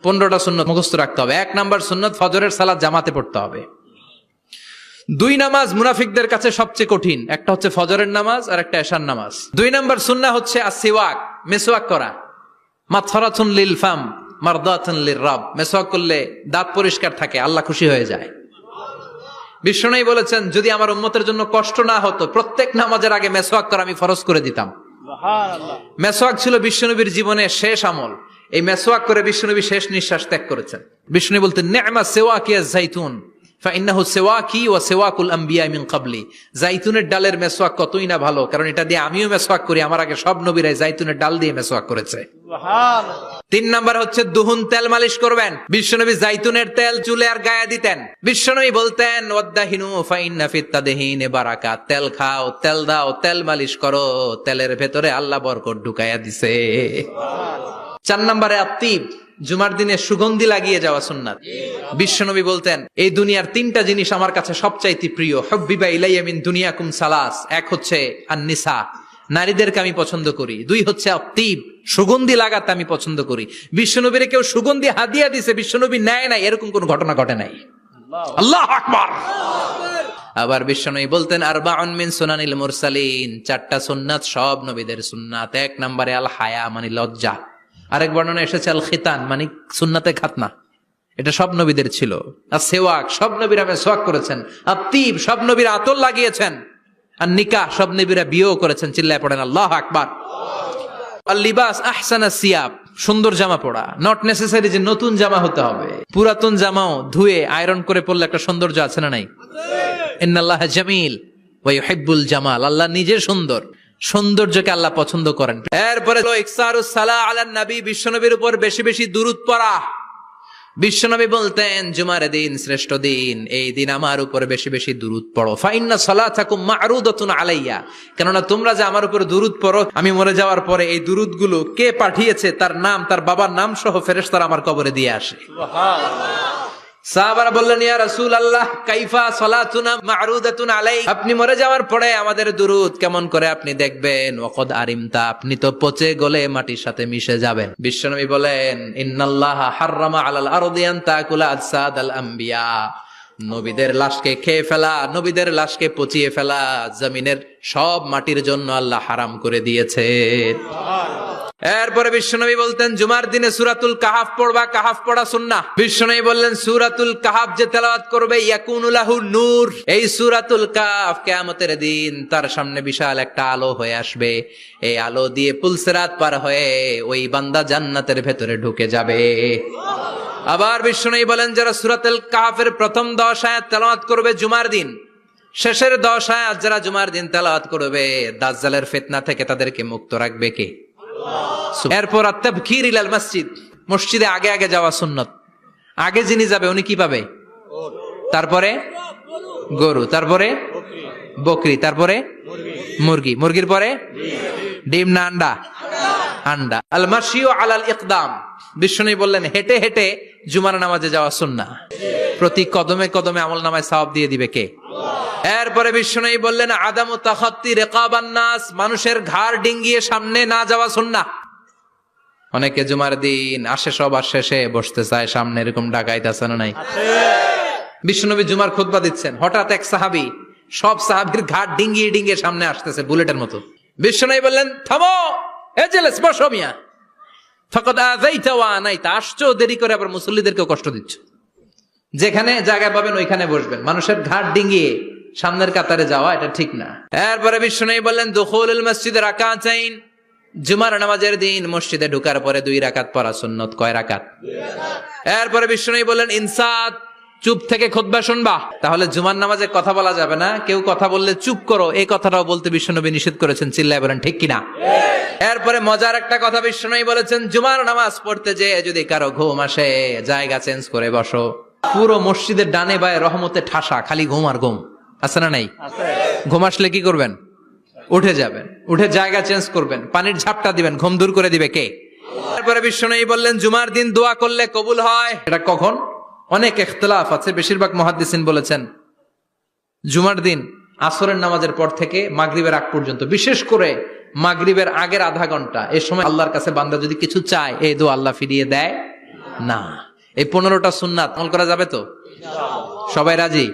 15টা সুন্নত মুখস্থ রাখতে হবে। 1 নাম্বার সুন্নত ফজরের সালাত জামাতে পড়তে হবে। 2 নামাজ মুনাফিকদের কাছে সবচেয়ে কঠিন, একটা হচ্ছে ফজরের নামাজ আর একটা এশার নামাজ। 2 নাম্বার সুন্নাহ হচ্ছে আসওয়াক, মেসওয়াক করা। মাতফারাতুন লিল ফাম মারদাতুন লিররাব, মেসওয়াক করলে দাঁত পরিষ্কার থাকে, আল্লাহ খুশি হয়ে যায়। বিশ্বনবী বলেছেন যদি আমার উম্মতের জন্য কষ্ট না হতো প্রত্যেক নামাজের আগে মেসওয়াক করা আমি ফরজ করে দিতাম। সুবহানাল্লাহ। মেসওয়াক ছিল বিশ্বনবীর জীবনের শেষ আমল। এই মেসওয়াক করে বিশ্বনবী শেষ নিঃশ্বাস ত্যাগ করেছেন। বিশ্বনবী বলতেন নি'মা সিওয়াকি আয-যাইতুন ফাইন্নাহু সিওয়াকি ওয়া সিওয়াকুল আমবিয়া মিন ক্বাবলি। জাইতুনের ডালের মেসওয়াক কতই না ভালো, কারণ এটা দিয়ে আমিও মেসওয়াক করি, আমার আগে সব নবীরাই জাইতুনের ডাল দিয়ে মেসওয়াক করেছে। সুবহানাল্লাহ। 3 নাম্বার হচ্ছে দুহুন, তেল মালিশ করবেন। বিশ্বনবী জাইতুনের তেল চুলে আর গায়ে দিতেন। বিশ্বনবী বলতেন ওয়াদাহিনু ফাইন্না ফিত তাদহিনে বারাকাত, তেল খাও, তেল দাও, তেল মালিশ করো, তেলের ভেতরে আল্লাহ বরকত ঢুকাইয়া দিছে। সুবহানাল্লাহ। 4 নম্বরে আত্তিব, জুমার দিনে সুগন্ধি লাগিয়ে যাওয়া সুন্নাত। বিশ্বনবী বলতেন এই দুনিয়ার 3টা জিনিস আমার কাছে সবচাইতে প্রিয়, হুব্বিবা ইলাইয়া মিন দুনিয়াকুম সালাস। 1 হচ্ছে আন-নিসা, নারীদেরকে আমি পছন্দ করি। 2 হচ্ছে আত্তিব, সুগন্ধি লাগাতে আমি পছন্দ করি। বিশ্বনবীরে কেউ সুগন্ধি হাদিয়া দিছে, বিশ্বনবী নেয় নাই, এরকম কোন ঘটনা ঘটে নাই। আল্লাহু আকবার। আবার বিশ্বনবী বলতেন আরবাউন মিন সুনানিল মুরসালিন, 4টা সুন্নাত সব নবীদের সুন্নাত। 1 নম্বরে আল হায়া মানে লজ্জা। আরেক বর্ণনা এসেছে আল খিতান মানে সুন্নাতে খাতনা, এটা সব নবীদের ছিল। আর সেওয়াক, সব নবীরা মেসওয়াক করেছেন। আত্তিব, সব নবীরা আতর লাগিয়েছেন। আর নিকাহ, সব নবীরা বিয়েও করেছেন। চিল্লায় পড়েন আল্লাহু আকবার। আল লিবাস আহসানা সিয়াব, সুন্দর জামা পরা। নট নেসেসারি যে নতুন জামা হতে হবে, পুরাতন জামাও ধুয়ে আয়রন করে পরলে একটা সৌন্দর্য আছে না নাই? ইন্নাল্লাহা জামিল ওয়া ইউহিব্বুল জামাল, আল্লাহ নিজে সুন্দর, সৌন্দর্যকে আল্লাহ পছন্দ করেন। এরপরে ইকসারুস সালাহ আলান নবী, বিশ্বনবীর উপর বেশি বেশি দুরূদ পড়া। বিশ্বনবী বলতেন জুমার দিন শ্রেষ্ঠ দিন, এই দিন আমার উপর বেশি বেশি দুরূদ পড়ো। ফাইন্না সালাতাকুম মা'রুদাতুন আলাইয়া, কেননা তোমরা যে আমার উপর দুরূদ পড়ো, আমি মরে যাওয়ার পরে এই দুরূদগুলো কে পাঠিয়েছে তার নাম, তার বাবার নাম সহ ফেরেশতারা আমার কবরে দিয়ে আসে। সুবহানাল্লাহ। সাহাবারা বললেন ইয়া রাসূলুল্লাহ কাইফা সালাতুনা মা'রুদাতুন আলাইক, আপনি মরে যাওয়ার পরে আমাদের দুরূদ কেমন করে আপনি দেখবেন? ওয়াকাদ আরিমতা, আপনি তো পচে গলে মাটির সাথে মিশে যাবেন। বিশ্বনবী বলেন ইন্নাল্লাহা হাররামা আলাল আরদি আন তাকুলা আজসাদাল আম্বিয়া, নবীদের লাশকে খেয়ে ফেলা, নবীদের লাশকে পচিয়ে ফেলা জমিনের সব মাটির জন্য আল্লাহ হারাম করে দিয়েছেন। এরপরে বিশ্বনবী বলতেন জুমার দিনে সূরাতুল কাহাফ পড়বা, কাহাফ পড়া সুন্নাহ। বিশ্বনবী বললেন সূরাতুল কাহাফ যে তেলাওয়াত করবে ইয়াকুনু লাহু নূর, এই সূরাতুল কাহাফ কিয়ামতের দিন তার সামনে বিশাল একটা আলো হয়ে আসবে। এই আলো দিয়ে পুলসিরাত পার হয়ে ওই বান্দা জান্নাতের ভেতরে ঢুকে যাবে। আবার বিশ্বনবী বলেন যারা সূরাতুল কাহাফের প্রথম 10 আয়াত তেলাওয়াত করবে জুমার দিন, শেষের 10 আয়াত যারা জুমার দিন তেলাওয়াত করবে, দাজ্জালের ফিতনা থেকে তাদেরকে মুক্ত রাখবে কে? এরপর আত-তাবকির ইলাল মসজিদ, মসজিদে আগে আগে যাওয়া সুন্নাত। আগে যিনি যাবে উনি কি পাবে? তারপরে গরু, তারপরে বকরি, তারপরে মুরগি, মুরগির পরে ডিম না আন্ডা? আন্ডা। আল মাশিউ আলাল ইকদাম, বিশ্বনবী বললেন হেঁটে হেঁটে জুমার নামাজে যাওয়া সুন্নাহ। প্রতি কদমে কদমে আমলনামায় সওয়াব দিয়ে দিবে কে? এরপরে বিশ্বনবী বললেন আদামু তাখাত্তি রিকাবান নাস, মানুষের ঘাড় ডিঙ্গিয়ে সামনে না যাওয়া সুন্নাহ। অনেকে জুমার দিন আসে সবার শেষে বসতে চায় সামনে, এরকম ডাকাইত আছে না নাই? বিশ্বনবী জুমার খুতবা দিচ্ছেন, হঠাৎ এক সাহাবী সব সাহাবীর ঘাড় ডিঙ্গিয়ে ডিঙ্গিয়ে সামনে আসতেছে বুলেটের মতো। বিশ্বনবী বললেন থামো, এজেলেস, বসো মিয়া, ফাকাদ আযাইতা ওয়া আনাইতা, আসছো দেরি করে আবার মুসল্লিদেরকেও কষ্ট দিচ্ছ। যেখানে জায়গা পাবেন ওইখানে বসবেন, মানুষের ঘাট ডিঙ্গিয়ে সামনের কাতারে যাওয়া এটা ঠিক না। এরপরে বিশ্বনবী বললেন দুখুলুল মসজিদে রাকাতাইন, জুমার নামাজের দিন মসজিদে ঢোকার পরে 2 রাকাত পড়া সুন্নাত। কয় রাকাত? 2 রাকাত। এরপরে বিশ্বনবী বললেন ইনসাত, চুপ থেকে খুতবা শুনবা। তাহলে জুমার নামাজে কথা বলা যাবে না, কেউ কথা বললে চুপ করো, এই কথাটাও বলতে বিশ্বনবী নিষেধ করেছেন। চিল্লায় বলেন ঠিক কিনা? এরপরে মজার একটা কথা বিশ্বনবী বলেছেন জুমার নামাজ পড়তে যে যদি কারো ঘুম আসে জায়গা চেঞ্জ করে বসো। পুরো মসজিদের ডানে বায়ে রহমতে ঠাসা, খালি ঘুম আর ঘুম, আছে না নাই? ঘুম আসলে কি করবেন? উঠে যাবেন, উঠে জায়গা চেঞ্জ করবেন, পানির ঝাপটা দিবেন, ঘুম দূর করে দিবে কে? তারপরে বিশ্বনবী বললেন জুমার দিন দোয়া করলে কবুল হয়। এটা কখন? অনেক ইখতিলাফ আছে, বেশিরভাগ মুহাদ্দিসিন বলেছেন জুমার দিন আসরের নামাজের পর থেকে মাগরিবের আগ পর্যন্ত, বিশেষ করে মাগরিবের আগের আধা ঘন্টা, এই সময় আল্লাহর কাছে বান্দা যদি কিছু চায় এই দোয়া আল্লাহ ফিরিয়ে দেয়। না। এই 15টা সুন্নাত আমল করা যাবে তো? সবাই রাজি?